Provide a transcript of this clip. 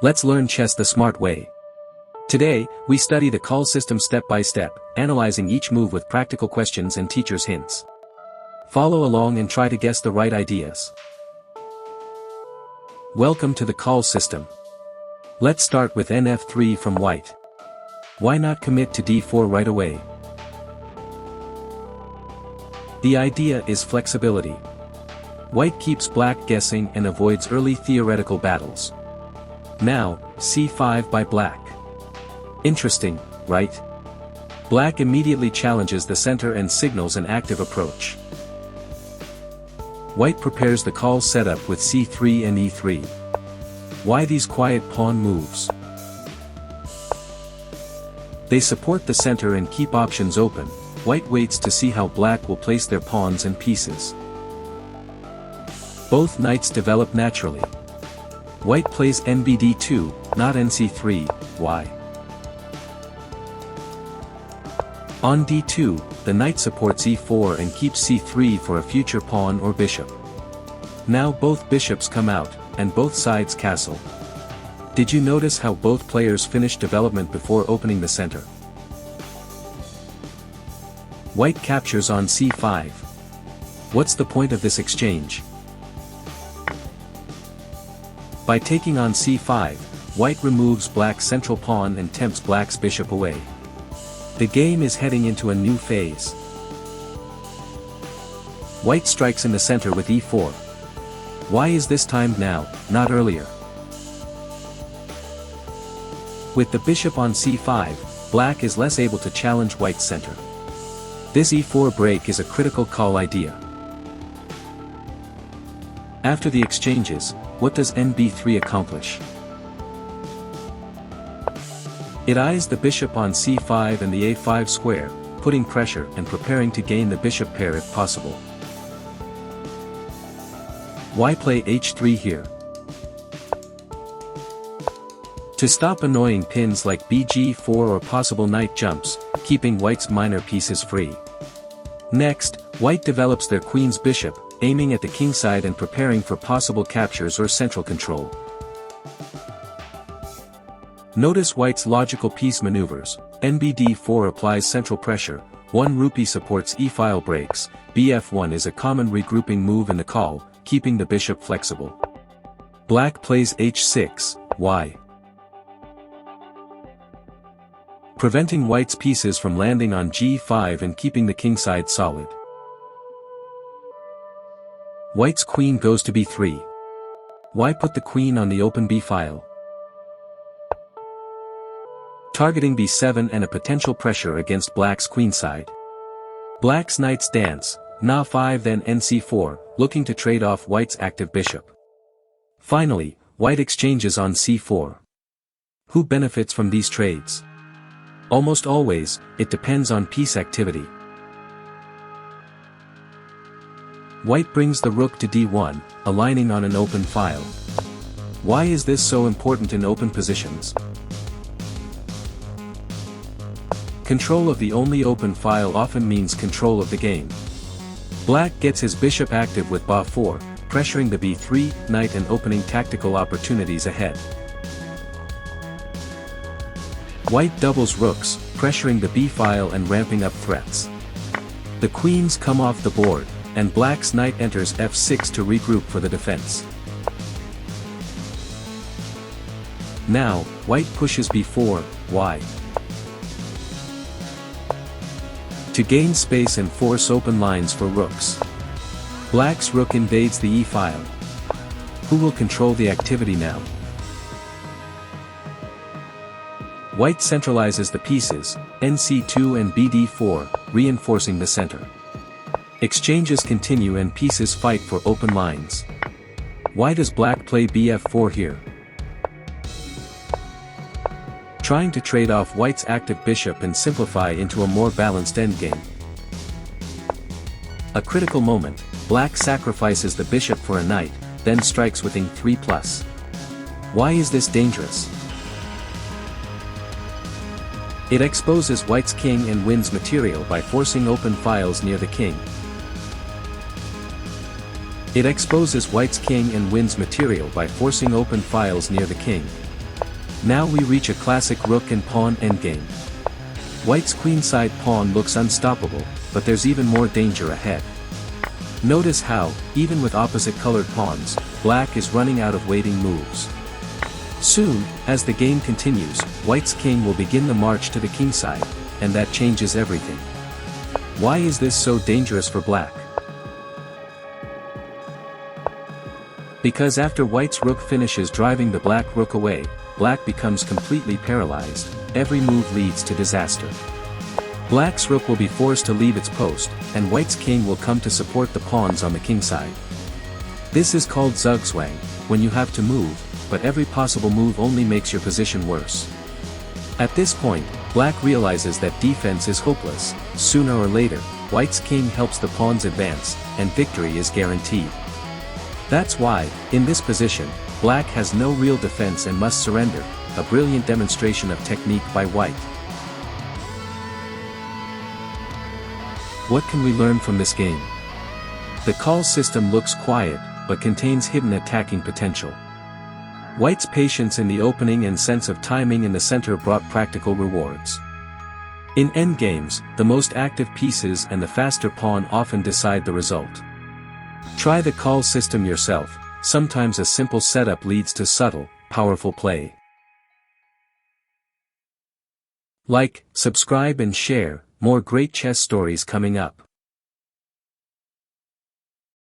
Let's learn chess the smart way. Today, we study the Colle system step by step, analyzing each move with practical questions and teacher's hints. Follow along and try to guess the right ideas. Welcome to the Colle system. Let's start with nf3 from white. Why not commit to d4 right away? The idea is flexibility. White keeps black guessing and avoids early theoretical battles. Now, c5 by black. Interesting, right? Black immediately challenges the center and signals an active approach. White prepares the Colle setup with c3 and e3. Why these quiet pawn moves? They support the center and keep options open. White waits to see how black will place their pawns and pieces. Both knights develop naturally. White plays nbd2, not nc3, why? On d2, the knight supports e4 and keeps c3 for a future pawn or bishop. Now both bishops come out, and both sides castle. Did you notice how both players finished development before opening the center? White captures on c5. What's the point of this exchange? By taking on c5, white removes black's central pawn and tempts black's bishop away. The game is heading into a new phase. White strikes in the center with e4. Why is this timed now, not earlier? With the bishop on c5, black is less able to challenge white's center. This e4 break is a critical call idea. After the exchanges, what does nb3 accomplish? It eyes the bishop on c5 and the a5 square, putting pressure and preparing to gain the bishop pair if possible. Why play h3 here? To stop annoying pins like bg4 or possible knight jumps, keeping white's minor pieces free. Next, white develops their queen's bishop, aiming at the kingside and preparing for possible captures or central control. Notice white's logical piece maneuvers. nbd4 applies central pressure, 1 rupee supports e-file breaks, bf1 is a common regrouping move in the Colle, keeping the bishop flexible. Black plays h6, why? Preventing white's pieces from landing on g5 and keeping the kingside solid. White's queen goes to b3. Why put the queen on the open b-file? Targeting b7 and a potential pressure against black's queenside. Black's knights dance, na5 then nc4, looking to trade off white's active bishop. Finally, white exchanges on c4. Who benefits from these trades? Almost always, it depends on piece activity. White brings the rook to d1, aligning on an open file. Why is this so important in open positions? Control of the only open file often means control of the game. Black gets his bishop active with ba4, pressuring the b3 knight and opening tactical opportunities ahead. White doubles rooks, pressuring the b-file and ramping up threats. The queens come off the board, and black's knight enters f6 to regroup for the defense. Now, white pushes b4, why? To gain space and force open lines for rooks. Black's rook invades the e-file. Who will control the activity now? White centralizes the pieces, nc2 and bd4, reinforcing the center. Exchanges continue and pieces fight for open lines. Why does black play bf4 here? Trying to trade off white's active bishop and simplify into a more balanced endgame. A critical moment, black sacrifices the bishop for a knight, then strikes with e3+. Why is this dangerous? It exposes white's king and wins material by forcing open files near the king. It exposes white's king and wins material by forcing open files near the king. Now we reach a classic rook and pawn endgame. White's queenside pawn looks unstoppable, but there's even more danger ahead. Notice how, even with opposite-colored pawns, black is running out of waiting moves. Soon, as the game continues, White's king will begin the march to the kingside, and that changes everything. Why is this so dangerous for black? Because after White's rook finishes driving the black rook away, black becomes completely paralyzed. Every move leads to disaster. Black's rook will be forced to leave its post, and White's king will come to support the pawns on the kingside. This is called zugzwang, when you have to move, but every possible move only makes your position worse. At this point, black realizes that defense is hopeless. Sooner or later, White's king helps the pawns advance, and victory is guaranteed. That's why, in this position, black has no real defense and must surrender, a brilliant demonstration of technique by White. What can we learn from this game? The Colle system looks quiet, but contains hidden attacking potential. White's patience in the opening and sense of timing in the center brought practical rewards. In endgames, the most active pieces and the faster pawn often decide the result. Try the Colle system yourself. Sometimes a simple setup leads to subtle, powerful play. Like, subscribe and share, more great chess stories coming up.